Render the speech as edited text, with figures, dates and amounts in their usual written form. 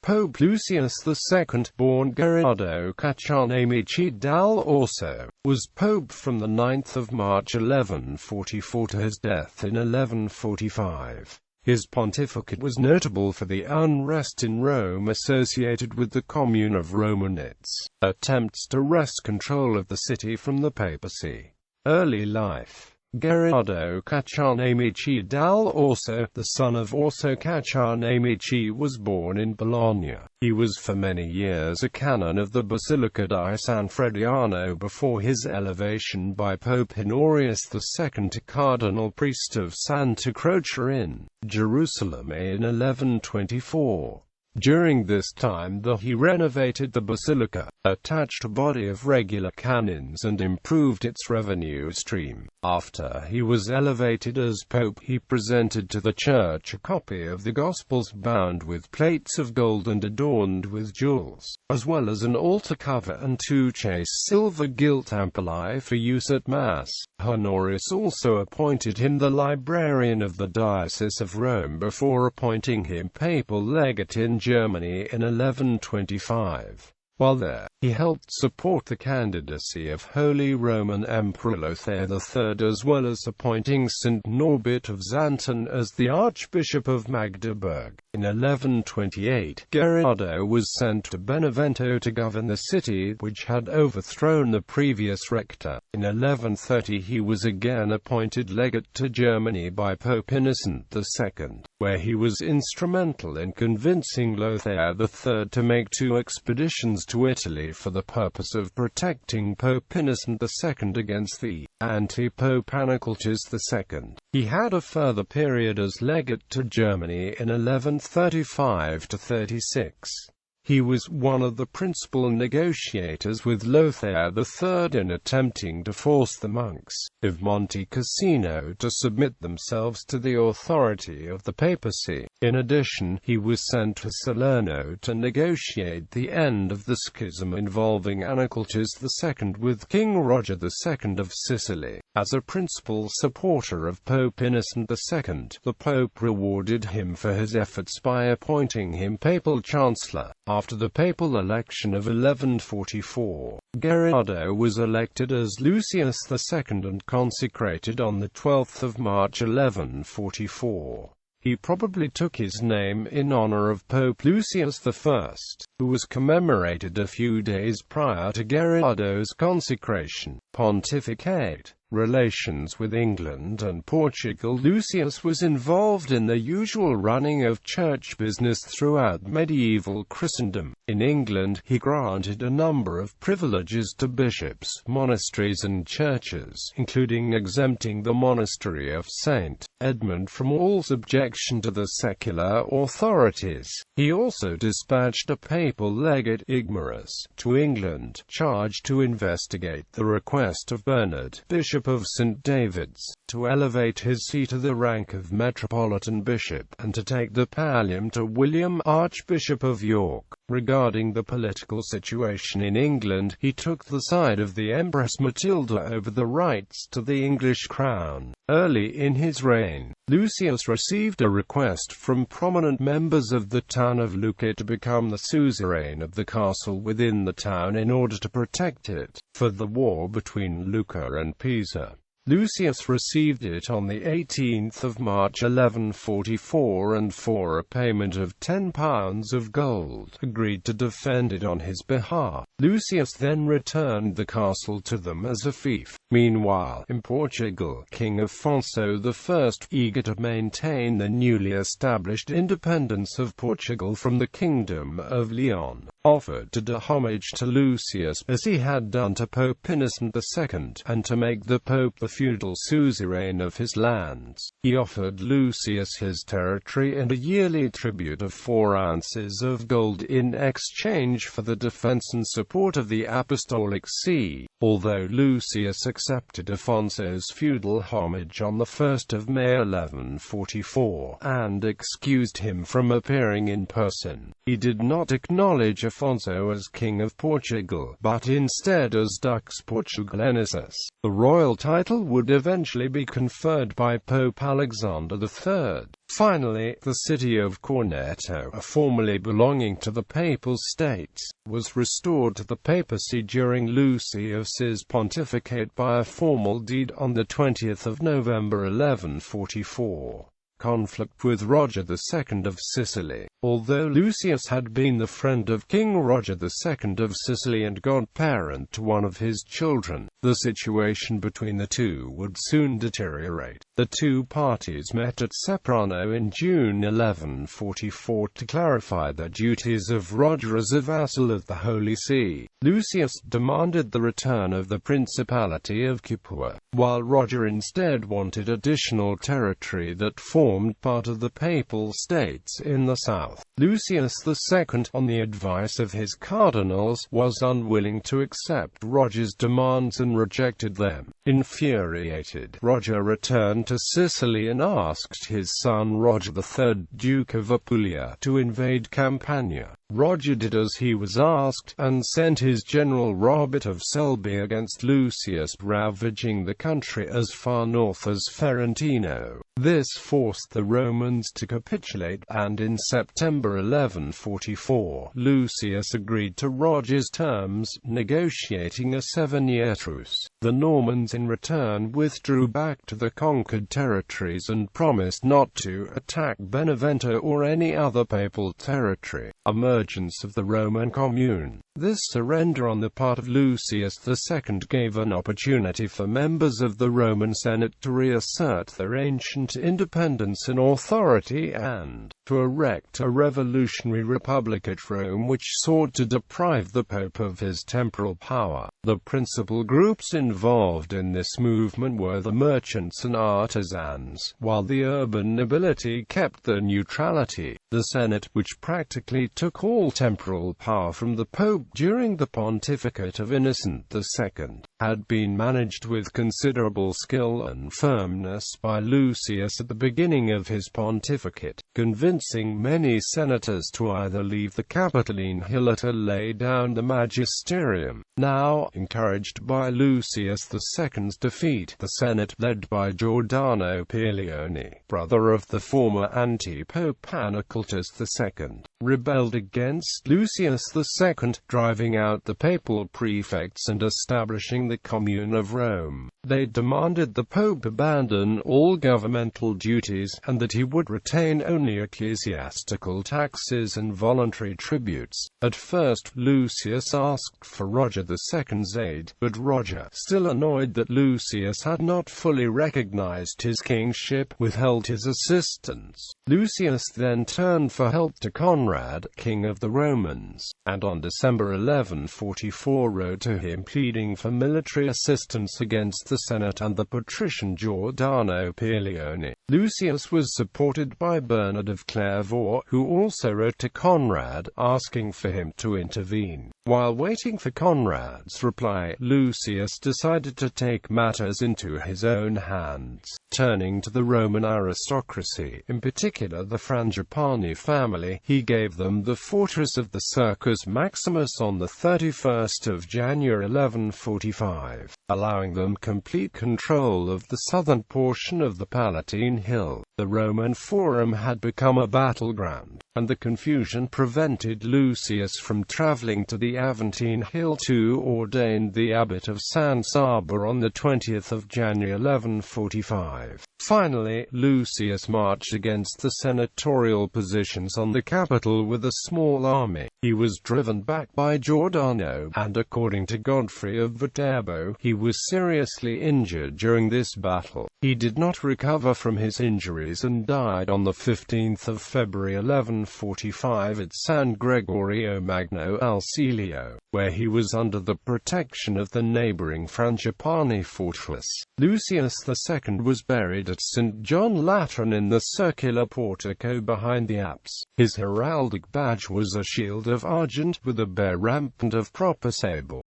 Pope Lucius II, born Gherardo Caccianemici dal Orso, was pope from the 9th of March 1144 to his death in 1145. His pontificate was notable for the unrest in Rome associated with the Commune of Rome and its attempts to wrest control of the city from the papacy. Early life. Gherardo Caccianemici dal Orso, the son of Orso Caccianemici, was born in Bologna. He was for many years a canon of the Basilica di San Frediano before his elevation by Pope Honorius II to cardinal priest of Santa Croce in Jerusalem in 1124. During this time he renovated the basilica, attached a body of regular canons and improved its revenue stream. After he was elevated as pope, he presented to the church a copy of the Gospels bound with plates of gold and adorned with jewels, as well as an altar cover and two chaste silver gilt ampuli for use at Mass. Honorius also appointed him the librarian of the Diocese of Rome before appointing him papal legate in Germany in 1125. While there, he helped support the candidacy of Holy Roman Emperor Lothair III, as well as appointing St. Norbert of Xanten as the Archbishop of Magdeburg. In 1128, Gherardo was sent to Benevento to govern the city, which had overthrown the previous rector. In 1130 he was again appointed legate to Germany by Pope Innocent II, where he was instrumental in convincing Lothair III to make two expeditions to Italy for the purpose of protecting Pope Innocent II against the anti-Pope Anacletus II. He had a further period as legate to Germany in 1135–36. He was one of the principal negotiators with Lothair III in attempting to force the monks of Monte Cassino to submit themselves to the authority of the papacy. In addition, he was sent to Salerno to negotiate the end of the schism involving Anacletus II with King Roger II of Sicily. As a principal supporter of Pope Innocent II, the Pope rewarded him for his efforts by appointing him papal chancellor. After the papal election of 1144, Gherardo was elected as Lucius II and consecrated on the 12th of March 1144. He probably took his name in honor of Pope Lucius I, who was commemorated a few days prior to Gherardo's consecration. Pontificate. Relations with England and Portugal. Lucius was involved in the usual running of church business throughout medieval Christendom. In England, he granted a number of privileges to bishops, monasteries and churches, including exempting the monastery of St. Edmund from all subjection to the secular authorities. He also dispatched a papal legate, Emergence, to England, charged to investigate the request of Bernard, Bishop of St. David's, to elevate his see to the rank of Metropolitan Bishop, and to take the pallium to William, Archbishop of York. Regarding the political situation in England, he took the side of the Empress Matilda over the rights to the English crown. Early in his reign, Lucius received a request from prominent members of the town of Lucca to become the suzerain of the castle within the town in order to protect it, for the war between Lucca and Pisa. Lucius received it on the 18th of March 1144 and for a payment of £10 of gold, agreed to defend it on his behalf. Lucius then returned the castle to them as a fief. Meanwhile, in Portugal, King Afonso I, eager to maintain the newly established independence of Portugal from the Kingdom of Leon, offered to do homage to Lucius, as he had done to Pope Innocent II, and to make the Pope the feudal suzerain of his lands. He offered Lucius his territory and a yearly tribute of 4 ounces of gold in exchange for the defense and support of the Apostolic See. Although Lucius accepted Afonso's feudal homage on the 1st of May 1144, and excused him from appearing in person, he did not acknowledge Afonso as King of Portugal, but instead as Dux Portugalensis. The royal title would eventually be conferred by Pope Alexander III. Finally, the city of Corneto, formerly belonging to the Papal States, was restored to the papacy during Lucius's pontificate by a formal deed on the 20th of November 1144. Conflict with Roger II of Sicily. Although Lucius had been the friend of King Roger II of Sicily and godparent to one of his children, the situation between the two would soon deteriorate. The two parties met at Ceprano in June 1144 to clarify the duties of Roger as a vassal of the Holy See. Lucius demanded the return of the Principality of Capua, while Roger instead wanted additional territory that formed part of the Papal States in the south. Lucius II, on the advice of his cardinals, was unwilling to accept Roger's demands and rejected them. Infuriated, Roger returned to Sicily and asked his son Roger III, Duke of Apulia, to invade Campania. Roger did as he was asked, and sent his general Robert of Selby against Lucius, ravaging the country as far north as Ferentino. This forced the Romans to capitulate, and in September 1144, Lucius agreed to Roger's terms, negotiating a 7-year truce. The Normans in return withdrew back to the conquered territories and promised not to attack Benevento or any other papal territory. Emergence of the Roman Commune. This surrender on the part of Lucius II gave an opportunity for members of the Roman Senate to reassert their ancient independence and authority and to erect a revolutionary republic at Rome which sought to deprive the Pope of his temporal power. The principal groups involved in this movement were the merchants and artisans, while the urban nobility kept their neutrality. The Senate, which practically took all temporal power from the Pope during the pontificate of Innocent II, had been managed with considerable skill and firmness by Lucius at the beginning of his pontificate, convincing many senators to either leave the Capitoline Hill or to lay down the magisterium. Now, encouraged by Lucius II's defeat, the Senate, led by Giordano Paleone, brother of the former anti-pope Anacultus II, rebelled against Lucius II, driving out the papal prefects and establishing the Commune of Rome. They demanded the Pope abandon all governmental duties, and that he would retain only ecclesiastical taxes and voluntary tributes. At first, Lucius asked for Roger II's aid, but Roger, still annoyed that Lucius had not fully recognized his kingship, withheld his assistance. Lucius then turned for help to Conrad, king of the Romans, and on December 1144 wrote to him pleading for military assistance against the Senate and the patrician Giordano Paleone. Lucius was supported by Bernard of Clairvaux, who also wrote to Conrad, asking for him to intervene. While waiting for Conrad's reply, Lucius decided to take matters into his own hands, turning to the Roman aristocracy, in particular the Frangipani family. He gave them the fortress of the Circus Maximus on the 31st of January 1145, allowing them complete control of the southern portion of the Palatine Hill. The Roman Forum had become a battleground, and the confusion prevented Lucius from traveling to the Aventine Hill to ordain the abbot of San Saba on the 20th of January 1145. Finally, Lucius marched against the senatorial positions on the capital with a small army. He was driven back by Giordano, and according to Godfrey of Viterbo, he was seriously injured during this battle. He did not recover from his injuries and died on the 15th of February 1145 at San Gregorio Magno al Celio, where he was under the protection of the neighboring Frangipani fortress. Lucius II was buried at St. John Lateran in the circular portico behind the apse. His heraldic badge was a shield of argent with a bear rampant of proper sable.